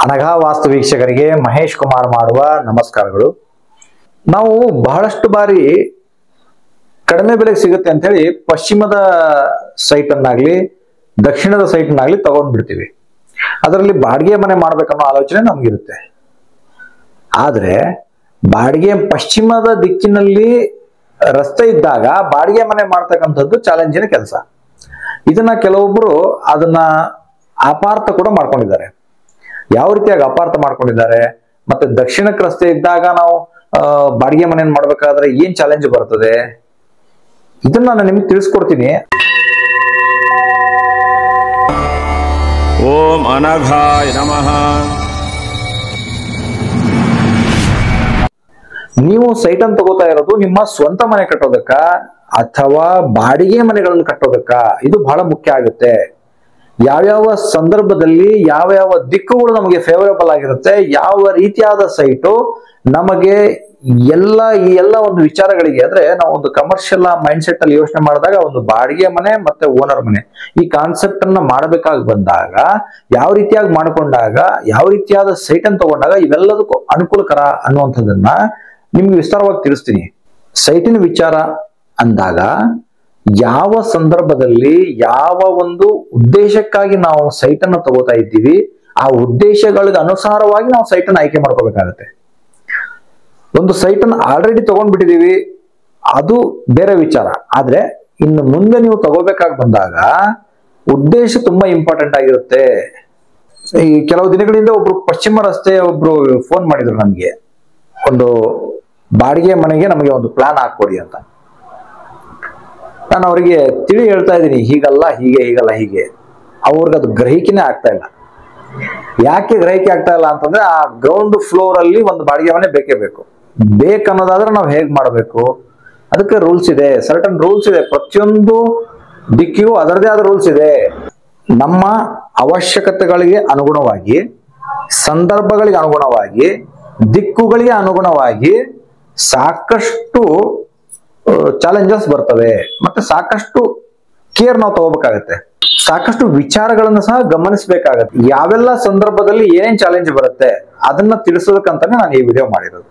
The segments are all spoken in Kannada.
ಅನಘಾ ವಾಸ್ತು ವೀಕ್ಷಕರಿಗೆ ಮಹೇಶ್ ಕುಮಾರ್ ಮಾಡುವ ನಮಸ್ಕಾರಗಳು. ನಾವು ಬಹಳಷ್ಟು ಬಾರಿ ಕಡಿಮೆ ಬೆಲೆಗೆ ಸಿಗುತ್ತೆ ಅಂತ ಹೇಳಿ ಪಶ್ಚಿಮದ ಸೈಟ್ ಅನ್ನಾಗ್ಲಿ ದಕ್ಷಿಣದ ಸೈಟ್ ಅನ್ನಾಗ್ಲಿ ತಗೊಂಡ್ಬಿಡ್ತೀವಿ. ಅದರಲ್ಲಿ ಬಾಡಿಗೆ ಮನೆ ಮಾಡ್ಬೇಕನ್ನೋ ಆಲೋಚನೆ ನಮ್ಗಿರುತ್ತೆ. ಆದ್ರೆ ಬಾಡಿಗೆ ಪಶ್ಚಿಮದ ದಿಕ್ಕಿನಲ್ಲಿ ರಸ್ತೆ ಇದ್ದಾಗ ಬಾಡಿಗೆ ಮನೆ ಮಾಡ್ತಕ್ಕಂಥದ್ದು ಚಾಲೆಂಜಿನ ಕೆಲಸ. ಇದನ್ನ ಕೆಲವೊಬ್ರು ಅದನ್ನ ಅಪಾರ್ಥ ಕೂಡ ಮಾಡ್ಕೊಂಡಿದ್ದಾರೆ. ಯಾವ ರೀತಿಯಾಗಿ ಅಪಾರ್ಥ ಮಾಡ್ಕೊಂಡಿದ್ದಾರೆ, ಮತ್ತೆ ದಕ್ಷಿಣಕ್ಕೆ ರಸ್ತೆ ಇದ್ದಾಗ ನಾವು ಬಾಡಿಗೆ ಮನೆಯನ್ನು ಮಾಡ್ಬೇಕಾದ್ರೆ ಏನ್ ಚಾಲೆಂಜ್ ಬರ್ತದೆ, ಇದನ್ನ ನಾನು ನಿಮ್ಗೆ ತಿಳಿಸ್ಕೊಡ್ತೀನಿ. ಓಂ ಅನಘಾಯ ನಮಃ. ನೀವು ಸೈಟ್ ಅನ್ನು ತಗೋತಾ ಇರೋದು ನಿಮ್ಮ ಸ್ವಂತ ಮನೆ ಕಟ್ಟೋದಕ್ಕ ಅಥವಾ ಬಾಡಿಗೆ ಮನೆಗಳನ್ನು ಕಟ್ಟೋದಕ್ಕ, ಇದು ಬಹಳ ಮುಖ್ಯ ಆಗುತ್ತೆ. ಯಾವ್ಯಾವ ಸಂದರ್ಭದಲ್ಲಿ ಯಾವ್ಯಾವ ದಿಕ್ಕುಗಳು ನಮಗೆ ಫೇವರೇಬಲ್ ಆಗಿರುತ್ತೆ, ಯಾವ ರೀತಿಯಾದ ಸೈಟು ನಮಗೆ ಈ ಎಲ್ಲ ಒಂದು ವಿಚಾರಗಳಿಗೆ, ಅಂದ್ರೆ ನಾವು ಒಂದು ಕಮರ್ಷಿಯಲ್ ಮೈಂಡ್ ಸೆಟ್ ಅಲ್ಲಿ ಯೋಚನೆ ಮಾಡಿದಾಗ ಒಂದು ಬಾಡಿಗೆ ಮನೆ ಮತ್ತೆ ಓನರ್ ಮನೆ ಈ ಕಾನ್ಸೆಪ್ಟ್ ಅನ್ನ ಮಾಡಬೇಕಾಗಿ ಬಂದಾಗ, ಯಾವ ರೀತಿಯಾಗಿ ಮಾಡ್ಕೊಂಡಾಗ, ಯಾವ ರೀತಿಯಾದ ಸೈಟ್ ಅನ್ನು ತಗೊಂಡಾಗ ಇವೆಲ್ಲದಕ್ಕೂ ಅನುಕೂಲಕರ ಅನ್ನುವಂಥದ್ದನ್ನ ನಿಮ್ಗೆ ವಿಸ್ತಾರವಾಗಿ ತಿಳಿಸ್ತೀನಿ. ಸೈಟಿನ ವಿಚಾರ ಅಂದಾಗ ಯಾವ ಸಂದರ್ಭದಲ್ಲಿ ಯಾವ ಒಂದು ಉದ್ದೇಶಕ್ಕಾಗಿ ನಾವು ಸೈಟ್ ಅನ್ನು ತಗೋತಾ ಇದ್ದೀವಿ, ಆ ಉದ್ದೇಶಗಳಿಗೆ ಅನುಸಾರವಾಗಿ ನಾವು ಸೈಟ್ ಅನ್ನು ಆಯ್ಕೆ ಮಾಡ್ಕೋಬೇಕಾಗತ್ತೆ. ಒಂದು ಸೈಟ್ ಅನ್ನು ಆಲ್ರೆಡಿ ತಗೊಂಡ್ಬಿಟ್ಟಿದೀವಿ, ಅದು ಬೇರೆ ವಿಚಾರ. ಆದ್ರೆ ಇನ್ನು ಮುಂದೆ ನೀವು ತಗೋಬೇಕಾಗಿ ಬಂದಾಗ ಉದ್ದೇಶ ತುಂಬಾ ಇಂಪಾರ್ಟೆಂಟ್ ಆಗಿರುತ್ತೆ. ಈ ಕೆಲವು ದಿನಗಳಿಂದ ಒಬ್ರು ಪಶ್ಚಿಮ ರಸ್ತೆ ಒಬ್ರು ಫೋನ್ ಮಾಡಿದ್ರು ನಮ್ಗೆ, ಒಂದು ಬಾಡಿಗೆ ಮನೆಗೆ ನಮಗೆ ಒಂದು ಪ್ಲಾನ್ ಹಾಕೊಡಿ ಅಂತ. ನಾನು ಅವರಿಗೆ ತಿಳಿ ಹೇಳ್ತಾ ಇದ್ದೀನಿ, ಹೀಗಲ್ಲ ಹೀಗೆ, ಹೀಗಲ್ಲ ಹೀಗೆ. ಅವ್ರಿಗೆ ಅದು ಗ್ರಹಿಕೆನೇ ಆಗ್ತಾ ಇಲ್ಲ. ಯಾಕೆ ಗ್ರಹಿಕೆ ಆಗ್ತಾ ಇಲ್ಲ ಅಂತಂದ್ರೆ, ಆ ಗ್ರೌಂಡ್ ಫ್ಲೋರ್ ಅಲ್ಲಿ ಒಂದು ಬಾಡಿಗೆ ಮನೆ ಬೇಕೇ ಬೇಕು. ಬೇಕನ್ನೋದಾದ್ರೆ ನಾವು ಹೇಗ್ ಮಾಡಬೇಕು, ಅದಕ್ಕೆ ರೂಲ್ಸ್ ಇದೆ, ಸರ್ಟನ್ ರೂಲ್ಸ್ ಇದೆ. ಪ್ರತಿಯೊಂದು ದಿಕ್ಕಿಗೂ ಅದರದೇ ಆದ ರೂಲ್ಸ್ ಇದೆ. ನಮ್ಮ ಅವಶ್ಯಕತೆಗಳಿಗೆ ಅನುಗುಣವಾಗಿ, ಸಂದರ್ಭಗಳಿಗೆ ಅನುಗುಣವಾಗಿ, ದಿಕ್ಕುಗಳಿಗೆ ಅನುಗುಣವಾಗಿ ಸಾಕಷ್ಟು ಚಾಲೆಂಜಸ್ ಬರ್ತವೆ. ಮತ್ತೆ ಸಾಕಷ್ಟು ಕೇರ್ ನಾವು ತಗೋಬೇಕಾಗತ್ತೆ, ಸಾಕಷ್ಟು ವಿಚಾರಗಳನ್ನ ಸಹ ಗಮನಿಸಬೇಕಾಗತ್ತೆ. ಯಾವೆಲ್ಲ ಸಂದರ್ಭದಲ್ಲಿ ಏನೇನ್ ಚಾಲೆಂಜ್ ಬರುತ್ತೆ ಅದನ್ನ ತಿಳಿಸೋದಕ್ಕಂತಾನೆ ನಾನು ಈ ವಿಡಿಯೋ ಮಾಡಿರೋದು.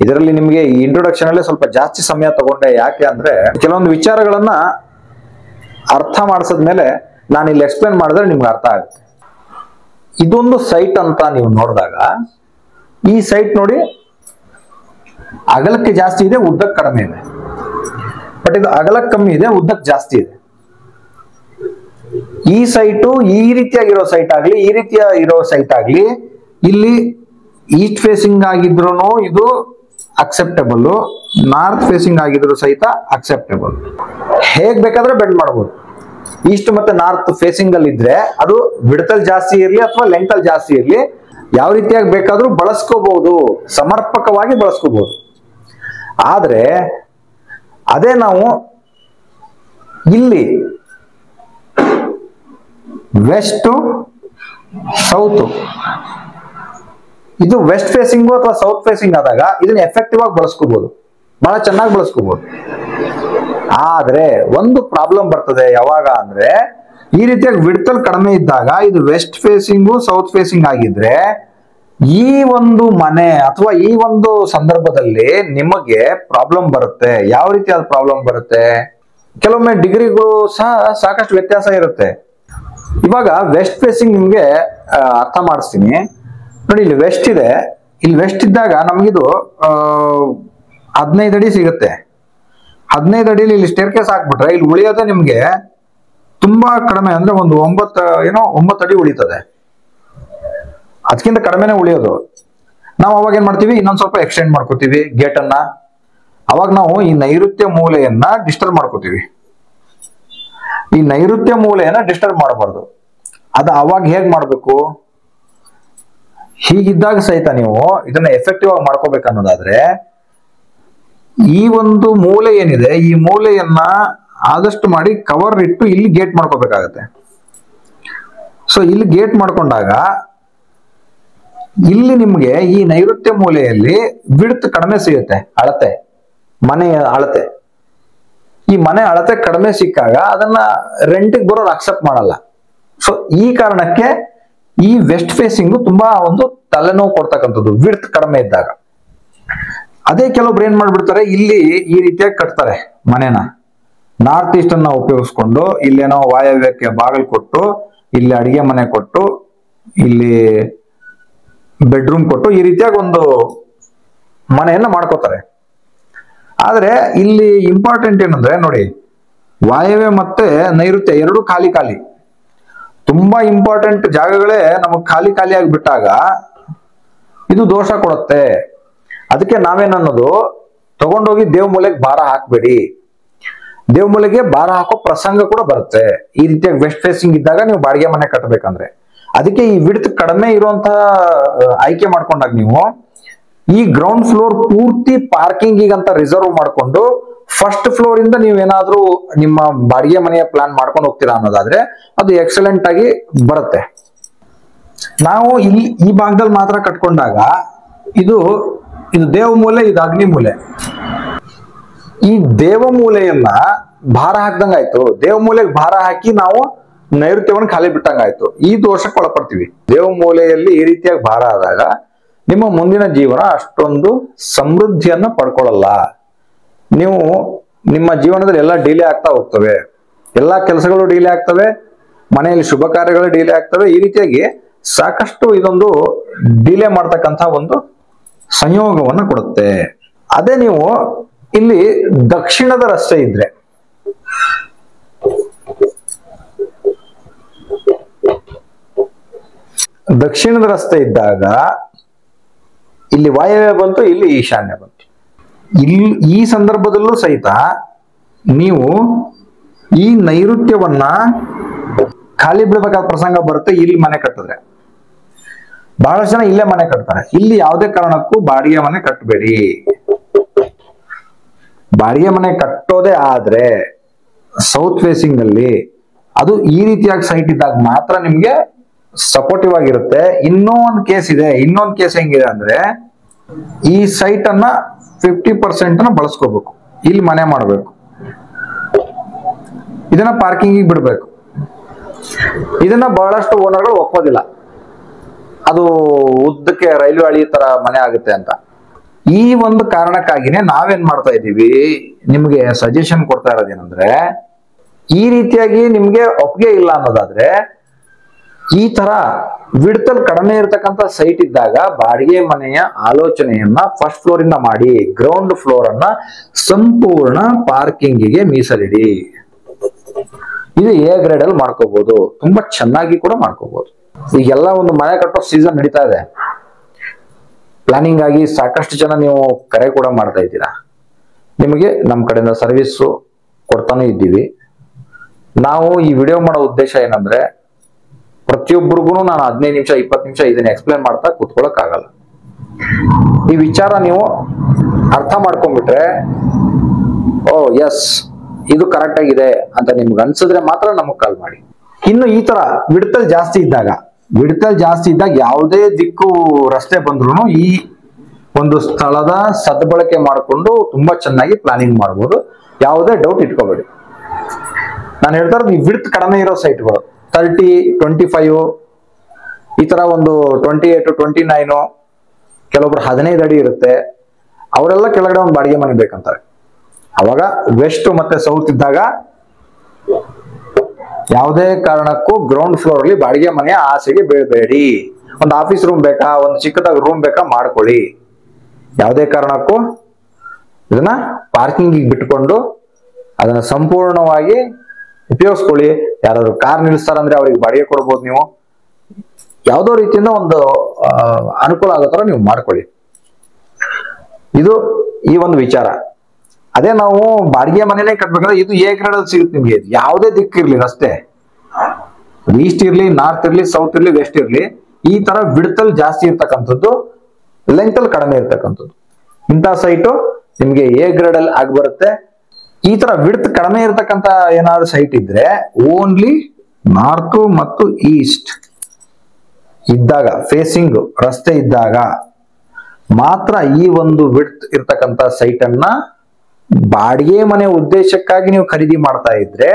ಇದರಲ್ಲಿ ನಿಮಗೆ ಈ ಇಂಟ್ರೊಡಕ್ಷನ್ ಅಲ್ಲೇ ಸ್ವಲ್ಪ ಜಾಸ್ತಿ ಸಮಯ ತಗೊಂಡೆ. ಯಾಕೆ ಅಂದ್ರೆ ಕೆಲವೊಂದು ವಿಚಾರಗಳನ್ನ ಅರ್ಥ ಮಾಡಿಸಿದ್ಮೇಲೆ ನಾನು ಇಲ್ಲಿ ಎಕ್ಸ್ಪ್ಲೇನ್ ಮಾಡಿದ್ರೆ ನಿಮ್ಗೆ ಅರ್ಥ ಆಗುತ್ತೆ. ಇದೊಂದು ಸೈಟ್ ಅಂತ ನೀವು ನೋಡಿದಾಗ, ಈ ಸೈಟ್ ನೋಡಿ ಅಗಲಕ್ಕೆ ಜಾಸ್ತಿ ಇದೆ, ಉದ್ದಕ್ಕೆ ಕಡಿಮೆ ಇದೆ. ಬಟ್ ಇದು ಅಗಲಕ್ಕೆ ಕಮ್ಮಿ ಇದೆ, ಉದ್ದಕ್ಕೆ ಜಾಸ್ತಿ ಇದೆ. ಈ ಸೈಟು ಈ ರೀತಿಯಾಗಿರೋ ಸೈಟ್ ಆಗ್ಲಿ, ಈ ರೀತಿಯ ಇರೋ ಸೈಟ್ ಆಗ್ಲಿ, ಇಲ್ಲಿ ಈಸ್ಟ್ ಫೇಸಿಂಗ್ ಆಗಿದ್ರು ಇದು ಅಕ್ಸೆಪ್ಟಬಲ್, ನಾರ್ತ್ ಫೇಸಿಂಗ್ ಆಗಿದ್ರು ಸಹಿತ ಅಕ್ಸೆಪ್ಟಬಲ್. ಹೇಗ್ ಬೇಕಾದ್ರೆ ಬೆಂಡ್ ಮಾಡಬಹುದು. ಈಸ್ಟ್ ಮತ್ತೆ ನಾರ್ತ್ ಫೇಸಿಂಗ್ ಅಲ್ಲಿ ಇದ್ರೆ ಅದು ವಿಡ್ತಲ್ಲಿ ಜಾಸ್ತಿ ಇರ್ಲಿ ಅಥವಾ ಲೆಂತ್ ಅಲ್ಲಿ ಜಾಸ್ತಿ ಇರ್ಲಿ, ಯಾವ ರೀತಿಯಾಗಿ ಬೇಕಾದ್ರೂ ಬಳಸ್ಕೋಬಹುದು, ಸಮರ್ಪಕವಾಗಿ ಬಳಸ್ಕೋಬಹುದು. ಆದ್ರೆ ಅದೇ ನಾವು ಇಲ್ಲಿ ವೆಸ್ಟ್ ಸೌತ್, ಇದು ವೆಸ್ಟ್ ಫೇಸಿಂಗು ಅಥವಾ ಸೌತ್ ಫೇಸಿಂಗ್ ಆದಾಗ ಇದನ್ನ ಎಫೆಕ್ಟಿವ್ ಆಗಿ ಬಳಸ್ಕೋಬಹುದು, ಬಹಳ ಚೆನ್ನಾಗಿ ಬಳಸ್ಕೋಬಹುದು. ಆದ್ರೆ ಒಂದು ಪ್ರಾಬ್ಲಮ್ ಬರ್ತದೆ. ಯಾವಾಗ ಅಂದ್ರೆ, ಈ ರೀತಿಯಾಗಿ ವಿಡ್ತಲ್ ಕಡಿಮೆ ಇದ್ದಾಗ, ಇದು ವೆಸ್ಟ್ ಫೇಸಿಂಗು ಸೌತ್ ಫೇಸಿಂಗ್ ಆಗಿದ್ರೆ, ಈ ಒಂದು ಮನೆ ಅಥವಾ ಈ ಒಂದು ಸಂದರ್ಭದಲ್ಲಿ ನಿಮಗೆ ಪ್ರಾಬ್ಲಮ್ ಬರುತ್ತೆ. ಯಾವ ರೀತಿಯಾದ ಪ್ರಾಬ್ಲಮ್ ಬರುತ್ತೆ, ಕೆಲವೊಮ್ಮೆ ಡಿಗ್ರಿಗಳು ಸಹ ಸಾಕಷ್ಟು ವ್ಯತ್ಯಾಸ ಇರುತ್ತೆ. ಇವಾಗ ವೆಸ್ಟ್ ಫೇಸಿಂಗ್ ನಿಮ್ಗೆ ಅರ್ಥ ಮಾಡಿಸ್ತೀನಿ ನೋಡಿ. ಇಲ್ಲಿ ವೆಸ್ಟ್ ಇದೆ, ಇಲ್ಲಿ ವೆಸ್ಟ್ ಇದ್ದಾಗ ನಮ್ಗಿದು 15 ಅಡಿ ಸಿಗುತ್ತೆ. 15 ಅಡಿಲಿ ಇಲ್ಲಿ ಸ್ಟೇರ್ ಕೇಸ್ ಹಾಕ್ಬಿಟ್ರೆ ಇಲ್ಲಿ ಉಳಿಯೋದೇ ನಿಮ್ಗೆ ತುಂಬಾ ಕಡಿಮೆ, ಅಂದ್ರೆ ಒಂದು 9 ಅಡಿ ಉಳಿತದೆ. ಅದಕ್ಕಿಂತ ಕಡಿಮೆನೆ ಉಳಿಯೋದು. ನಾವು ಅವಾಗ ಏನ್ ಮಾಡ್ತೀವಿ, ಇನ್ನೊಂದ್ ಸ್ವಲ್ಪ ಎಕ್ಸ್ಟೆಂಡ್ ಮಾಡ್ಕೋತೀವಿ ಗೇಟ್ ಅನ್ನ. ಅವಾಗ ನಾವು ಈ ನೈಋತ್ಯ ಮೂಲೆಯನ್ನ ಡಿಸ್ಟರ್ಬ್ ಮಾಡ್ಕೋತೀವಿ. ಈ ನೈಋತ್ಯ ಮೂಲೆಯನ್ನ ಡಿಸ್ಟರ್ಬ್ ಮಾಡಬಾರ್ದು. ಅದು ಅವಾಗ ಹೇಗ್ ಮಾಡ್ಬೇಕು, ಹೀಗಿದ್ದಾಗ ಸಹಿತ ನೀವು ಇದನ್ನ ಎಫೆಕ್ಟಿವ್ ಆಗಿ ಮಾಡ್ಕೋಬೇಕು ಅನ್ನೋದಾದ್ರೆ, ಈ ಒಂದು ಮೂಲೆ ಏನಿದೆ, ಈ ಮೂಲೆಯನ್ನ ಆದಷ್ಟು ಮಾಡಿ ಕವರ್ ಇಟ್ಟು ಇಲ್ಲಿ ಗೇಟ್ ಮಾಡ್ಕೋಬೇಕಾಗತ್ತೆ. ಸೊ ಇಲ್ಲಿ ಗೇಟ್ ಮಾಡ್ಕೊಂಡಾಗ ಇಲ್ಲಿ ನಿಮ್ಗೆ ಈ ನೈಋತ್ಯ ಮೂಲೆಯಲ್ಲಿ ವಿಡ್ತ್ ಕಡಿಮೆ ಸಿಗುತ್ತೆ, ಅಳತೆ, ಮನೆಯ ಅಳತೆ. ಈ ಮನೆ ಅಳತೆ ಕಡಿಮೆ ಸಿಕ್ಕಾಗ ಅದನ್ನ ರೆಂಟಿಗೆ ಬರೋರು ಅಕ್ಸೆಪ್ಟ್ ಮಾಡಲ್ಲ. ಸೊ ಈ ಕಾರಣಕ್ಕೆ ಈ ವೆಸ್ಟ್ ಫೇಸಿಂಗ್ ತುಂಬಾ ಒಂದು ತಲೆನೋವು ಕೊಡ್ತಕ್ಕಂಥದ್ದು ವಿಡ್ತ್ ಕಡಿಮೆ ಇದ್ದಾಗ. ಅದೇ ಕೆಲವೊಬ್ರು ಏನ್ ಮಾಡ್ಬಿಡ್ತಾರೆ, ಇಲ್ಲಿ ಈ ರೀತಿಯಾಗಿ ಕಟ್ತಾರೆ ಮನೆನ. ನಾರ್ತ್ ಈಸ್ಟ್ ಅನ್ನ ಉಪಯೋಗಿಸ್ಕೊಂಡು ಇಲ್ಲೇನೋ ವಾಯವ್ಯಕ್ಕೆ ಬಾಗಿಲು ಕೊಟ್ಟು, ಇಲ್ಲಿ ಅಡಿಗೆ ಮನೆ ಕೊಟ್ಟು, ಇಲ್ಲಿ ಬೆಡ್ರೂಮ್ ಕೊಟ್ಟು, ಈ ರೀತಿಯಾಗಿ ಒಂದು ಮನೆಯನ್ನ ಮಾಡ್ಕೋತಾರೆ. ಆದ್ರೆ ಇಲ್ಲಿ ಇಂಪಾರ್ಟೆಂಟ್ ಏನಂದ್ರೆ ನೋಡಿ, ವಾಯವ್ಯ ಮತ್ತೆ ನೈಋತ್ಯ ಎರಡು ಖಾಲಿ ಖಾಲಿ. ತುಂಬಾ ಇಂಪಾರ್ಟೆಂಟ್ ಜಾಗಗಳೇ ನಮಗ್ ಖಾಲಿ ಖಾಲಿಯಾಗಿ ಬಿಟ್ಟಾಗ ಇದು ದೋಷ ಕೊಡುತ್ತೆ. ಅದಕ್ಕೆ ನಾವೇನನ್ನೋದು, ತಗೊಂಡೋಗಿ ದೇವ್ ಮೂಲೆಗೆ ಭಾರ ಹಾಕ್ಬೇಡಿ. ದೇವ್ ಮೂಲೆಗೆ ಭಾರ ಹಾಕೋ ಪ್ರಸಂಗ ಕೂಡ ಬರುತ್ತೆ ಈ ರೀತಿಯಾಗಿ ವೆಸ್ಟ್ ಫೇಸಿಂಗ್ ಇದ್ದಾಗ ನೀವು ಬಾಡಿಗೆ ಮನೆ ಕಟ್ಟಬೇಕಂದ್ರೆ. ಅದಕ್ಕೆ ಈ ವಿಡ್ತ್ ಕಡಿಮೆ ಇರುವಂತಹ ಆಯ್ಕೆ ಮಾಡ್ಕೊಂಡಾಗ ನೀವು ಈ ಗ್ರೌಂಡ್ ಫ್ಲೋರ್ ಪೂರ್ತಿ ಪಾರ್ಕಿಂಗ್ ಅಂತ ರಿಸರ್ವ್ ಮಾಡ್ಕೊಂಡು ಫಸ್ಟ್ ಫ್ಲೋರ್ ಇಂದ ನೀವೇನಾದ್ರೂ ನಿಮ್ಮ ಬಾಡಿಗೆ ಮನೆಯ ಪ್ಲಾನ್ ಮಾಡ್ಕೊಂಡು ಹೋಗ್ತೀರಾ ಅನ್ನೋದಾದ್ರೆ ಅದು ಎಕ್ಸಲೆಂಟ್ ಆಗಿ ಬರುತ್ತೆ. ನಾವು ಇಲ್ಲಿ ಈ ಭಾಗದಲ್ಲಿ ಮಾತ್ರ ಕಟ್ಕೊಂಡಾಗ ಇದು ದೇವ ಮೂಲೆ, ಇದು ಅಗ್ನಿ ಮೂಲೆ. ಈ ದೇವ ಮೂಲೆಯನ್ನ ಭಾರ ಹಾಕ್ದಂಗಾಯ್ತು. ದೇವ ಮೂಲೆಗೆ ಭಾರ ಹಾಕಿ ನಾವು ನೈಋತ್ಯವನ್ನು ಖಾಲಿ ಬಿಟ್ಟಂಗಾಯ್ತು. ಈ ದೋಷಕ್ಕೆ ಒಳಪಡ್ತೀವಿ. ದೇವ ಮೂಲೆಯಲ್ಲಿ ಈ ರೀತಿಯಾಗಿ ಭಾರ ಆದಾಗ ನಿಮ್ಮ ಮುಂದಿನ ಜೀವನ ಅಷ್ಟೊಂದು ಸಮೃದ್ಧಿಯನ್ನ ಪಡ್ಕೊಳ್ಳಲ್ಲ. ನೀವು ನಿಮ್ಮ ಜೀವನದಲ್ಲಿ ಎಲ್ಲ ಡಿಲೇ ಆಗ್ತಾ ಹೋಗ್ತವೆ, ಎಲ್ಲಾ ಕೆಲಸಗಳು ಡಿಲೇ ಆಗ್ತವೆ, ಮನೆಯಲ್ಲಿ ಶುಭ ಕಾರ್ಯಗಳು ಡಿಲೇ ಆಗ್ತವೆ. ಈ ರೀತಿಯಾಗಿ ಸಾಕಷ್ಟು ಇದೊಂದು ಡಿಲೇ ಮಾಡ್ತಕ್ಕಂಥ ಒಂದು ಸಂಯೋಗವನ್ನು ಕೊಡುತ್ತೆ. ಅದೇ ನೀವು ಇಲ್ಲಿ ದಕ್ಷಿಣದ ರಸ್ತೆ ಇದ್ರೆ, ದಕ್ಷಿಣದ ರಸ್ತೆ ಇದ್ದಾಗ ಇಲ್ಲಿ ವಾಯವ್ಯ ಬಂತು, ಇಲ್ಲಿ ಈಶಾನ್ಯ ಬಂತು. ಇಲ್ಲಿ ಈ ಸಂದರ್ಭದಲ್ಲೂ ಸಹಿತ ನೀವು ಈ ನೈಋತ್ಯವನ್ನ ಖಾಲಿ ಬಿಡಬೇಕಾದ ಪ್ರಸಂಗ ಬರುತ್ತೆ. ಇಲ್ಲಿ ಮನೆ ಕಟ್ಟಿದ್ರೆ ಬಹಳಷ್ಟು ಜನ ಇಲ್ಲೇ ಮನೆ ಕಟ್ತಾರೆ. ಇಲ್ಲಿ ಯಾವುದೇ ಕಾರಣಕ್ಕೂ ಬಾಡಿಗೆ ಮನೆ ಕಟ್ಟಬೇಡಿ. ಬಾಡಿಗೆ ಮನೆ ಕಟ್ಟೋದೇ ಆದ್ರೆ ಸೌತ್ ಫೇಸಿಂಗ್ ಅಲ್ಲಿ ಅದು ಈ ರೀತಿಯಾಗಿ ಸೈಟ್ ಇದ್ದಾಗ ಮಾತ್ರ ನಿಮ್ಗೆ ಸಪೋರ್ಟಿವ್ ಆಗಿರುತ್ತೆ. ಇನ್ನೊಂದು ಕೇಸ್ ಇದೆ. ಇನ್ನೊಂದು ಕೇಸ್ ಹೆಂಗಿದೆ ಅಂದ್ರೆ, ಈ ಸೈಟ್ ಅನ್ನ 50% ಬಳಸ್ಕೋಬೇಕು, ಇಲ್ಲಿ ಮನೆ ಮಾಡಬೇಕು, ಇದನ್ನ ಪಾರ್ಕಿಂಗ್ ಬಿಡ್ಬೇಕು. ಇದನ್ನ ಬಹಳಷ್ಟು ಓನರ್ಗಳು ಒಪ್ಪೋದಿಲ್ಲ, ಅದು ಉದ್ದಕ್ಕೆ ರೈಲ್ವೆ ಹಳಿ ತರ ಮನೆ ಆಗುತ್ತೆ ಅಂತ. ಈ ಒಂದು ಕಾರಣಕ್ಕಾಗಿನೇ ನಾವೇನ್ ಮಾಡ್ತಾ ಇದ್ದೀವಿ, ನಿಮ್ಗೆ ಸಜೆಷನ್ ಕೊಡ್ತಾ ಇರೋದೇನಂದ್ರೆ, ಈ ರೀತಿಯಾಗಿ ನಿಮ್ಗೆ ಒಪ್ಪಿಗೆ ಇಲ್ಲ ಅನ್ನೋದಾದ್ರೆ ಈ ತರ ವಿಡ್ತಲ್ ಕಡಿಮೆ ಇರತಕ್ಕಂತ ಸೈಟ್ ಇದ್ದಾಗ ಬಾಡಿಗೆ ಮನೆಯ ಆಲೋಚನೆಯನ್ನ ಫಸ್ಟ್ ಫ್ಲೋರ್ ಇಂದ ಮಾಡಿ, ಗ್ರೌಂಡ್ ಫ್ಲೋರ್ ಅನ್ನ ಸಂಪೂರ್ಣ ಪಾರ್ಕಿಂಗಿಗೆ ಮೀಸಲಿಡಿ. ಇದು ಎ ಗ್ರೇಡ್ ಅಲ್ಲಿ ಮಾಡ್ಕೋಬಹುದು, ತುಂಬಾ ಚೆನ್ನಾಗಿ ಕೂಡ ಮಾಡ್ಕೋಬಹುದು. ಈಗೆಲ್ಲ ಒಂದು ಮನೆ ಕಟ್ಟೋ ಸೀಸನ್ ನಡೀತಾ ಇದೆ. ಪ್ಲಾನಿಂಗ್ ಆಗಿ ಸಾಕಷ್ಟು ಜನ ನೀವು ಕರೆ ಕೂಡ ಮಾಡ್ತಾ ಇದ್ದೀರಾ. ನಿಮಗೆ ನಮ್ಮ ಕಡೆಯಿಂದ ಸರ್ವಿಸ್ ಕೊಡ್ತಾನೆ ಇದ್ದೀವಿ. ನಾವು ಈ ವಿಡಿಯೋ ಮಾಡೋ ಉದ್ದೇಶ ಏನಂದ್ರೆ, ಪ್ರತಿಯೊಬ್ಬರಿಗೂ ನಾನು 15 ನಿಮಿಷ 20 ನಿಮಿಷ ಇದನ್ನ ಎಕ್ಸ್ಪ್ಲೇನ್ ಮಾಡ್ತಾ ಕೂತ್ಕೊಳ್ಳಕ್ ಆಗಲ್ಲ. ಈ ವಿಚಾರ ನೀವು ಅರ್ಥ ಮಾಡ್ಕೊಂಡ್ಬಿಟ್ರೆ, ಓ ಎಸ್ ಇದು ಕರೆಕ್ಟ್ ಆಗಿದೆ ಅಂತ ನಿಮ್ಗೆ ಅನ್ಸಿದ್ರೆ ಮಾತ್ರ ನಮಗ್ ಕಾಲ್ ಮಾಡಿ. ಇನ್ನು ಈ ತರ ವಿಡ್ತಲ್ ಜಾಸ್ತಿ ಇದ್ದಾಗ ಯಾವುದೇ ದಿಕ್ಕು ರಸ್ತೆ ಬಂದ್ರು ಈ ಒಂದು ಸ್ಥಳದ ಸದ್ಬಳಕೆ ಮಾಡಿಕೊಂಡು ತುಂಬಾ ಚೆನ್ನಾಗಿ ಪ್ಲಾನಿಂಗ್ ಮಾಡ್ಬೋದು. ಯಾವುದೇ ಡೌಟ್ ಇಟ್ಕೋಬೇಡಿ. ನಾನು ಹೇಳ್ತಾ ಇರೋದು ಈ ವಿಡ್ತ್ ಕಡಿಮೆ ಇರೋ ಸೈಟ್ಗಳು 30, 25 ಈ ತರ ಒಂದು 28, 29, ಕೆಲವೊಬ್ರು 15 ಅಡಿ ಇರುತ್ತೆ. ಅವರೆಲ್ಲ ಕೆಳಗಡೆ ಒಂದು ಬಾಡಿಗೆ ಮನೆ ಬೇಕಂತಾರೆ. ಅವಾಗ ವೆಸ್ಟ್ ಮತ್ತೆ ಸೌತ್ ಇದ್ದಾಗ ಯಾವುದೇ ಕಾರಣಕ್ಕೂ ಗ್ರೌಂಡ್ ಫ್ಲೋರ್ ಅಲ್ಲಿ ಬಾಡಿಗೆ ಮನೆಯ ಆಸೆಗೆ ಬೀಳಬೇಡಿ. ಒಂದು ಆಫೀಸ್ ರೂಮ್ ಬೇಕಾ, ಒಂದು ಚಿಕ್ಕದಾಗಿ ರೂಮ್ ಬೇಕಾ ಮಾಡ್ಕೊಳ್ಳಿ. ಯಾವುದೇ ಕಾರಣಕ್ಕೂ ಇದನ್ನ ಪಾರ್ಕಿಂಗ್ ಬಿಟ್ಕೊಂಡು ಅದನ್ನ ಸಂಪೂರ್ಣವಾಗಿ ಉಪಯೋಗಿಸ್ಕೊಳ್ಳಿ. ಯಾರಾದ್ರು ಕಾರ್ ನಿಲ್ಲಿಸ್ತಾರಂದ್ರೆ ಅವ್ರಿಗೆ ಬಾಡಿಗೆ ಕೊಡ್ಬೋದು. ನೀವು ಯಾವುದೋ ರೀತಿಯಿಂದ ಒಂದು ಅನುಕೂಲ ಆಗೋ ತರ ನೀವು ಮಾಡ್ಕೊಳ್ಳಿ. ಇದು ಈ ಒಂದು ವಿಚಾರ. ಅದೇ ನಾವು ಬಾಡಿಗೆ ಮನೆನೇ ಕಟ್ಬೇಕಾದ್ರೆ ಇದು ಎ ಗ್ರೇಡ್ ಅಲ್ಲಿ ಸಿಗುತ್ತೆ ನಿಮ್ಗೆ. ಯಾವುದೇ ದಿಕ್ಕಿರ್ಲಿ ರಸ್ತೆ, ಈಸ್ಟ್ ಇರ್ಲಿ, ನಾರ್ತ್ ಇರ್ಲಿ, ಸೌತ್ ಇರ್ಲಿ, ವೆಸ್ಟ್ ಇರ್ಲಿ, ಈ ತರ ವಿಡ್ತಲ್ ಜಾಸ್ತಿ ಇರ್ತಕ್ಕಂಥದ್ದು, ಲೆಂತ್ ಅಲ್ಲಿ ಕಡಿಮೆ ಇರ್ತಕ್ಕಂಥದ್ದು ಇಂಥ ಸೈಟು ನಿಮ್ಗೆ ಎ ಗ್ರೇಡ್ ಅಲ್ಲಿ ಆಗಿ ಬರುತ್ತೆ. ಈ ತರ ವಿಡ್ತ್ ಕಡಿಮೆ ಇರತಕ್ಕಂತ ಏನಾದ್ರು ಸೈಟ್ ಇದ್ರೆ ಓನ್ಲಿ ನಾರ್ತ್ ಮತ್ತು ಈಸ್ಟ್ ಇದ್ದಾಗ, ಫೇಸಿಂಗ್ ರಸ್ತೆ ಇದ್ದಾಗ ಮಾತ್ರ ಈ ಒಂದು ವಿಡ್ತ್ ಇರ್ತಕ್ಕಂತ ಸೈಟ್ ಅನ್ನ ಬಾಡಿಗೆ ಮನೆ ಉದ್ದೇಶಕ್ಕಾಗಿ ನೀವು ಖರೀದಿ ಮಾಡ್ತಾ ಇದ್ರೆ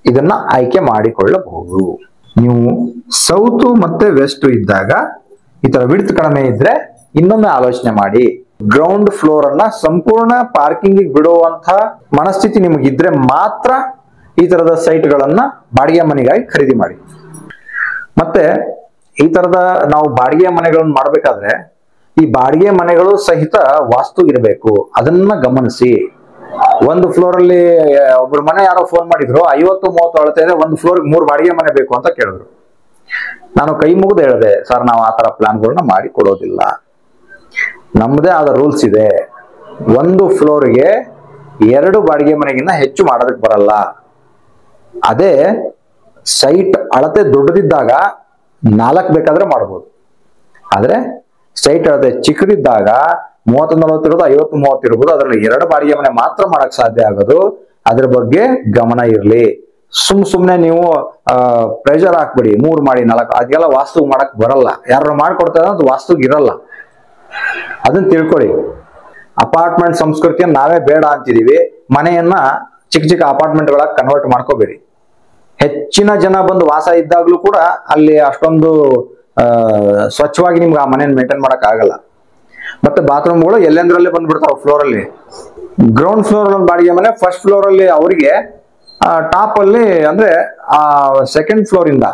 ಇದನ್ನ ಆಯ್ಕೆ ಮಾಡಿಕೊಳ್ಳಬಹುದು. ನೀವು ಸೌತ್ ಮತ್ತೆ ವೆಸ್ಟ್ ಇದ್ದಾಗ ಈ ತರ ವಿಡ್ತ್ ಕಡಿಮೆ ಇದ್ರೆ ಇನ್ನೊಮ್ಮೆ ಆಲೋಚನೆ ಮಾಡಿ. ಗ್ರೌಂಡ್ ಫ್ಲೋರ್ ಅನ್ನ ಸಂಪೂರ್ಣ ಪಾರ್ಕಿಂಗ್ ಬಿಡುವಂತ ಮನಸ್ಥಿತಿ ನಿಮಗಿದ್ರೆ ಮಾತ್ರ ಈ ತರದ ಸೈಟ್ಗಳನ್ನ ಬಾಡಿಗೆ ಮನೆಗಾಗಿ ಖರೀದಿ ಮಾಡಿ. ಮತ್ತೆ ಈ ತರದ ನಾವು ಬಾಡಿಗೆ ಮನೆಗಳನ್ನ ಮಾಡ್ಬೇಕಾದ್ರೆ ಈ ಬಾಡಿಗೆ ಮನೆಗಳು ಸಹಿತ ವಾಸ್ತು ಇರಬೇಕು, ಅದನ್ನ ಗಮನಿಸಿ. ಒಂದು ಫ್ಲೋರ್ ಅಲ್ಲಿ ಒಬ್ರು ಮನೆ ಯಾರೋ ಫೋನ್ ಮಾಡಿದ್ರು, 50-30 ಅಳತೆ ಇದೆ, ಒಂದು ಫ್ಲೋರ್ 3 ಬಾಡಿಗೆ ಮನೆ ಬೇಕು ಅಂತ ಕೇಳಿದ್ರು. ನಾನು ಕೈ ಮುಗಿದು ಹೇಳಿದೆ, ಸರ್ ನಾವು ಆ ತರ ಪ್ಲಾನ್ಗಳನ್ನ ಮಾಡಿ ಕೊಡೋದಿಲ್ಲ, ನಮ್ಮದೇ ಆದ ರೂಲ್ಸ್ ಇದೆ. ಒಂದು ಫ್ಲೋರ್ಗೆ 2 ಬಾಡಿಗೆ ಮನೆಗಿಂತ ಹೆಚ್ಚು ಮಾಡೋದಕ್ಕೆ ಬರಲ್ಲ. ಅದೇ ಸೈಟ್ ಅಳತೆ ದೊಡ್ಡದಿದ್ದಾಗ 4 ಬೇಕಾದ್ರೆ ಮಾಡ್ಬೋದು. ಆದ್ರೆ ಸೈಟ್ ಅಳತೆ ಚಿಕ್ಕದಿದ್ದಾಗ 30-40 ಇರೋದು, 50-30 ಇರ್ಬೋದು, ಅದರಲ್ಲಿ 2 ಬಾಡಿಗೆ ಮನೆ ಮಾತ್ರ ಮಾಡಕ್ ಸಾಧ್ಯ ಆಗೋದು. ಅದ್ರ ಬಗ್ಗೆ ಗಮನ ಇರ್ಲಿ. ಸುಮ್ನೆ ನೀವು ಪ್ರೆಷರ್ ಹಾಕ್ಬಿಡಿ 3 ಮಾಡಿ 4, ಅದೆಲ್ಲ ವಾಸ್ತು ಮಾಡಕ್ ಬರಲ್ಲ. ಯಾರು ಮಾಡ್ಕೊಡ್ತಾರೆ ಅದು ವಾಸ್ತುಗೆ ಇರಲ್ಲ, ಅದನ್ನ ತಿಳ್ಕೊಳ್ಳಿ. ಅಪಾರ್ಟ್ಮೆಂಟ್ ಸಂಸ್ಕೃತಿಯನ್ನು ನಾವೇ ಬೇಡ ಅಂತಿದೀವಿ, ಮನೆಯನ್ನ ಚಿಕ್ಕ ಚಿಕ್ಕ ಅಪಾರ್ಟ್ಮೆಂಟ್ಗಳಾಗಿ ಕನ್ವರ್ಟ್ ಮಾಡ್ಕೋಬೇಡಿ. ಹೆಚ್ಚಿನ ಜನ ಬಂದು ವಾಸ ಇದ್ದಾಗ್ಲೂ ಕೂಡ ಅಲ್ಲಿ ಅಷ್ಟೊಂದು ಸ್ವಚ್ಛವಾಗಿ ನಿಮ್ಗೆ ಆ ಮನೆಯನ್ನು ಮೇಂಟೈನ್ ಮಾಡಕ್ ಆಗಲ್ಲ. ಮತ್ತೆ ಬಾತ್ರೂಮ್ಗಳು ಎಲ್ಲೆಂದ್ರಲ್ಲಿ ಬಂದ್ಬಿಡ್ತಾವ ಫ್ಲೋರ್ ಅಲ್ಲಿ. ಗ್ರೌಂಡ್ ಫ್ಲೋರ್ ಒಂದು ಬಾಡಿಗೆ ಮನೆ, ಫಸ್ಟ್ ಫ್ಲೋರ್ ಅಲ್ಲಿ ಅವರಿಗೆ ಟಾಪ್ ಅಲ್ಲಿ ಅಂದ್ರೆ ಆ ಸೆಕೆಂಡ್ ಫ್ಲೋರ್ ಇಂದ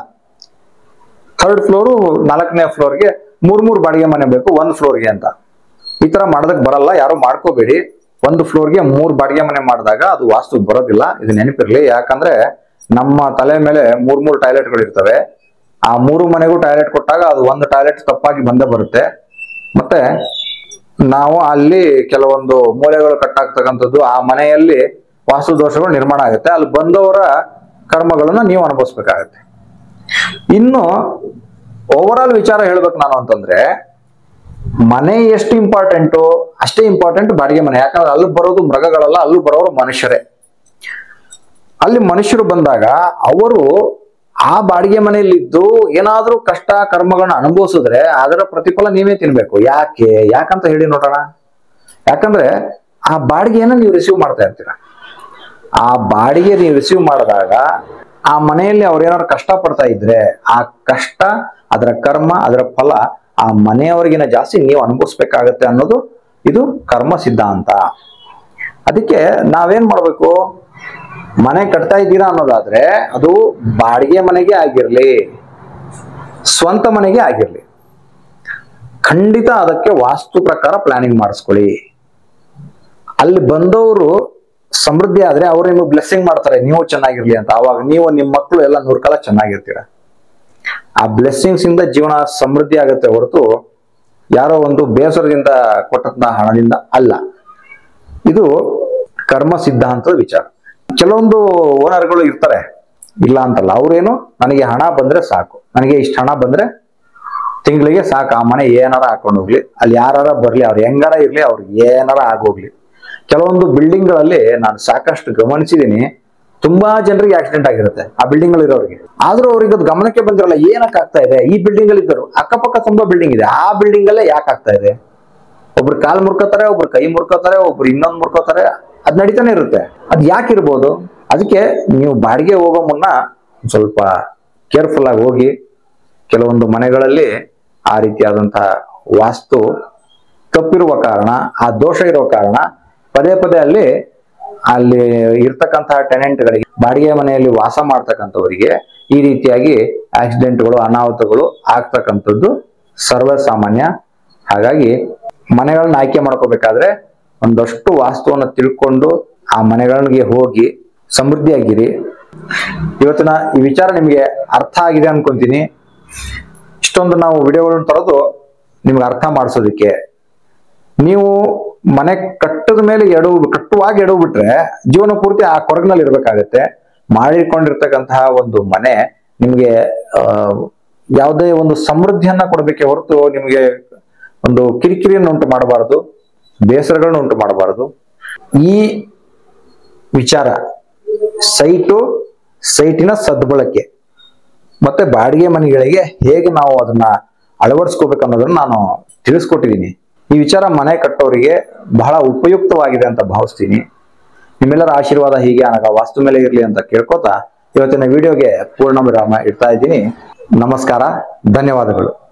3rd ಫ್ಲೋರು 4ನೇ ಫ್ಲೋರ್ಗೆ 3 ಬಾಡಿಗೆ ಮನೆ ಬೇಕು 1 ಫ್ಲೋರ್ಗೆ ಅಂತ. ಈ ತರ ಮಾಡೋದಕ್ಕೆ ಬರಲ್ಲ, ಯಾರು ಮಾಡ್ಕೋಬೇಡಿ. 1 ಫ್ಲೋರ್ಗೆ 3 ಬಾಡಿಗೆ ಮನೆ ಮಾಡಿದಾಗ ಅದು ವಾಸ್ತು ಬರೋದಿಲ್ಲ, ಇದು ನೆನಪಿರ್ಲಿ. ಯಾಕಂದ್ರೆ ನಮ್ಮ ತಲೆ ಮೇಲೆ 3 ಟಾಯ್ಲೆಟ್ಗಳು ಇರ್ತವೆ. ಆ 3 ಮನೆಗೂ ಟಾಯ್ಲೆಟ್ ಕೊಟ್ಟಾಗ ಅದು 1 ಟಾಯ್ಲೆಟ್ ತಪ್ಪಾಗಿ ಬಂದೇ ಬರುತ್ತೆ. ಮತ್ತೆ ನಾವು ಅಲ್ಲಿ ಕೆಲವೊಂದು ಮೂಲೆಗಳು ಕಟ್ಟಾಗ್ತಕ್ಕಂಥದ್ದು, ಆ ಮನೆಯಲ್ಲಿ ವಾಸ್ತು ದೋಷಗಳು ನಿರ್ಮಾಣ ಆಗುತ್ತೆ. ಅಲ್ಲಿ ಬಂದವರ ಕರ್ಮಗಳನ್ನ ನೀವು ಅನುಭವಿಸ್ಬೇಕಾಗತ್ತೆ. ಇನ್ನು ಓವರ್ ಆಲ್ ವಿಚಾರ ಹೇಳ್ಬೇಕು ನಾನು ಅಂತಂದ್ರೆ, ಮನೆ ಎಷ್ಟು ಇಂಪಾರ್ಟೆಂಟು ಅಷ್ಟೇ ಇಂಪಾರ್ಟೆಂಟ್ ಬಾಡಿಗೆ ಮನೆ. ಯಾಕಂದ್ರೆ ಅಲ್ಲಿ ಬರೋದು ಮೃಗಗಳಲ್ಲ, ಅಲ್ಲಿ ಬರೋರು ಮನುಷ್ಯರೇ. ಅಲ್ಲಿ ಮನುಷ್ಯರು ಬಂದಾಗ ಅವರು ಆ ಬಾಡಿಗೆ ಮನೆಯಲ್ಲಿದ್ದು ಏನಾದ್ರೂ ಕಷ್ಟ ಕರ್ಮಗಳನ್ನ ಅನುಭವಿಸಿದ್ರೆ ಅದರ ಪ್ರತಿಫಲ ನೀವೇ ತಿನ್ಬೇಕು. ಯಾಕಂತ ಹೇಳಿ ನೋಡೋಣ. ಯಾಕಂದ್ರೆ ಆ ಬಾಡಿಗೆಯನ್ನ ನೀವು ರಿಸೀವ್ ಮಾಡ್ತಾ ಇರ್ತೀರ. ಆ ಬಾಡಿಗೆ ನೀವು ರಿಸೀವ್ ಮಾಡಿದಾಗ ಆ ಮನೆಯಲ್ಲಿ ಅವ್ರೇನಾದ್ರು ಕಷ್ಟ ಪಡ್ತಾ ಇದ್ರೆ ಆ ಕಷ್ಟ, ಅದರ ಕರ್ಮ, ಅದರ ಫಲ ಆ ಮನೆಯವರಿಗಿನ ಜಾಸ್ತಿ ನೀವು ಅನುಭವಿಸ್ಬೇಕಾಗತ್ತೆ ಅನ್ನೋದು ಇದು ಕರ್ಮ ಸಿದ್ಧಾಂತ. ಅದಕ್ಕೆ ನಾವೇನ್ ಮಾಡ್ಬೇಕು, ಮನೆ ಕಟ್ತಾ ಇದ್ದೀರಾ ಅನ್ನೋದಾದ್ರೆ ಅದು ಬಾಡಿಗೆ ಮನೆಗೆ ಆಗಿರ್ಲಿ, ಸ್ವಂತ ಮನೆಗೆ ಆಗಿರ್ಲಿ, ಖಂಡಿತ ಅದಕ್ಕೆ ವಾಸ್ತು ಪ್ರಕಾರ ಪ್ಲಾನಿಂಗ್ ಮಾಡಿಸ್ಕೊಳ್ಳಿ. ಅಲ್ಲಿ ಬಂದವರು ಸಮೃದ್ಧಿ ಆದ್ರೆ ಅವ್ರು ನಿಮಗೆ ಬ್ಲೆಸ್ಸಿಂಗ್ ಮಾಡ್ತಾರೆ, ನೀವು ಚೆನ್ನಾಗಿರ್ಲಿ ಅಂತ. ಅವಾಗ ನೀವು ನಿಮ್ಮ ಮಕ್ಕಳು ಎಲ್ಲ 100 ಕಾಲ ಚೆನ್ನಾಗಿರ್ತೀರ. ಆ ಬ್ಲೆಸ್ಸಿಂಗ್ಸ್ ಇಂದ ಜೀವನ ಸಮೃದ್ಧಿ ಆಗುತ್ತೆ ಹೊರತು ಯಾರೋ ಒಂದು ಬೇಸರದಿಂದ ಕೊಟ್ಟಂತ ಹಣದಿಂದ ಅಲ್ಲ. ಇದು ಕರ್ಮ ಸಿದ್ಧಾಂತದ ವಿಚಾರ. ಕೆಲವೊಂದು ಓನರ್ಗಳು ಇರ್ತಾರೆ, ಇಲ್ಲ ಅಂತಲ್ಲ, ಅವ್ರೇನು ನನಗೆ ಹಣ ಬಂದ್ರೆ ಸಾಕು, ನನಗೆ ಇಷ್ಟು ಹಣ ಬಂದ್ರೆ ತಿಂಗಳಿಗೆ ಸಾಕು, ಆ ಮನೆ ಏನಾರ ಹಾಕೊಂಡು ಹೋಗ್ಲಿ, ಅಲ್ಲಿ ಯಾರ ಬರ್ಲಿ, ಅವ್ರು ಹೆಂಗಾರ ಇರ್ಲಿ, ಅವ್ರಿಗೆ ಏನಾರ ಆಗೋಗ್ಲಿ. ಕೆಲವೊಂದು ಬಿಲ್ಡಿಂಗ್ ಗಳಲ್ಲಿ ನಾನು ಸಾಕಷ್ಟು ಗಮನಿಸಿದೀನಿ, ತುಂಬಾ ಜನರಿಗೆ ಆಕ್ಸಿಡೆಂಟ್ ಆಗಿರುತ್ತೆ ಆ ಬಿಲ್ಡಿಂಗ್ ಅಲ್ಲಿ ಇರೋರಿಗೆ. ಆದ್ರೂ ಅವ್ರಿಗೆ ಅದು ಗಮನಕ್ಕೆ ಬಂದಿರಲ್ಲ, ಏನಕ್ಕೆ ಆಗ್ತಾ ಇದೆ. ಈ ಬಿಲ್ಡಿಂಗ್ ಅಲ್ಲಿ ಇದ್ದರು, ಅಕ್ಕಪಕ್ಕ ತುಂಬಾ ಬಿಲ್ಡಿಂಗ್ ಇದೆ, ಆ ಬಿಲ್ಡಿಂಗ್ ಅಲ್ಲೇ ಯಾಕೆ ಆಗ್ತಾ ಇದೆ. ಒಬ್ರು ಕಾಲ್ ಮುರ್ಕೋತಾರೆ, ಒಬ್ರು ಕೈ ಮುರ್ಕೋತಾರೆ, ಒಬ್ರು ಇನ್ನೊಂದು ಮುರ್ಕೋತಾರೆ, ಅದ್ ನಡೀತಾನೆ ಇರುತ್ತೆ. ಅದ್ ಯಾಕಿರ್ಬೋದು. ಅದಕ್ಕೆ ನೀವು ಬಾಡಿಗೆ ಹೋಗೋ ಮುನ್ನ ಸ್ವಲ್ಪ ಕೇರ್ಫುಲ್ ಆಗಿ ಹೋಗಿ. ಕೆಲವೊಂದು ಮನೆಗಳಲ್ಲಿ ಆ ರೀತಿಯಾದಂತಹ ವಾಸ್ತು ತಪ್ಪಿರುವ ಕಾರಣ, ಆ ದೋಷ ಇರುವ ಕಾರಣ ಪದೇ ಪದೇ ಅಲ್ಲಿ ಇರ್ತಕ್ಕಂತಹ ಟೆನೆಂಟ್ಗಳಿಗೆ, ಬಾಡಿಗೆ ಮನೆಯಲ್ಲಿ ವಾಸ ಮಾಡ್ತಕ್ಕಂಥವರಿಗೆ ಈ ರೀತಿಯಾಗಿ ಆಕ್ಸಿಡೆಂಟ್ಗಳು, ಅನಾಹುತಗಳು ಆಗ್ತಕ್ಕಂಥದ್ದು ಸರ್ವಸಾಮಾನ್ಯ. ಹಾಗಾಗಿ ಮನೆಗಳನ್ನ ಆಯ್ಕೆ ಮಾಡ್ಕೋಬೇಕಾದ್ರೆ ಒಂದಷ್ಟು ವಾಸ್ತುವನ್ನು ತಿಳ್ಕೊಂಡು ಆ ಮನೆಗಳಿಗೆ ಹೋಗಿ ಸಮೃದ್ಧಿಯಾಗಿರಿ. ಇವತ್ತಿನ ಈ ವಿಚಾರ ನಿಮಗೆ ಅರ್ಥ ಆಗಿದೆ ಅನ್ಕೊಂತೀನಿ. ಇಷ್ಟೊಂದು ನಾವು ವಿಡಿಯೋಗಳನ್ನು ತರೋದು ನಿಮ್ಗೆ ಅರ್ಥ ಮಾಡಿಸೋದಕ್ಕೆ. ನೀವು ಮನೆ ಕಟ್ಟದ ಮೇಲೆ ಕಟ್ಟುವಾಗಿ ಎಡವು ಬಿಟ್ರೆ ಜೀವನ ಪೂರ್ತಿ ಆ ಕೊರಗಿನಲ್ಲಿ ಇರ್ಬೇಕಾಗತ್ತೆ. ಮಾಡಿಕೊಂಡಿರ್ತಕ್ಕಂತಹ ಒಂದು ಮನೆ ನಿಮ್ಗೆ ಯಾವುದೇ ಒಂದು ಸಮೃದ್ಧಿಯನ್ನ ಕೊಡಬೇಕೆ ಹೊರತು ನಿಮಗೆ ಒಂದು ಕಿರಿಕಿರಿಯನ್ನು ಉಂಟು ಮಾಡಬಾರದು, ಬೇಸರಗಳನ್ನ ಉಂಟು ಮಾಡಬಾರದು. ಈ ವಿಚಾರ ಸೈಟಿನ ಸದ್ಬಳಕೆ ಮತ್ತೆ ಬಾಡಿಗೆ ಮನೆಗಳಿಗೆ ಹೇಗೆ ನಾವು ಅದನ್ನ ಅಳವಡಿಸ್ಕೋಬೇಕು ಅನ್ನೋದನ್ನ ನಾನು ತಿಳಿಸ್ಕೊಟ್ಟಿದ್ದೀನಿ. ಈ ವಿಚಾರ ಮನೆ ಕಟ್ಟೋರಿಗೆ ಬಹಳ ಉಪಯುಕ್ತವಾಗಿದೆ ಅಂತ ಭಾವಿಸ್ತೀನಿ. ನಿಮ್ಮೆಲ್ಲರ ಆಶೀರ್ವಾದ ಹೀಗೆ ನನಗೆ ವಾಸ್ತು ಮೇಲೆ ಇರಲಿ ಅಂತ ಕೇಳ್ಕೊತಾ ಇವತ್ತಿನ ವಿಡಿಯೋಗೆ ಪೂರ್ಣ ವಿರಾಮ ಇಡ್ತಾ ಇದ್ದೀನಿ. ನಮಸ್ಕಾರ, ಧನ್ಯವಾದಗಳು.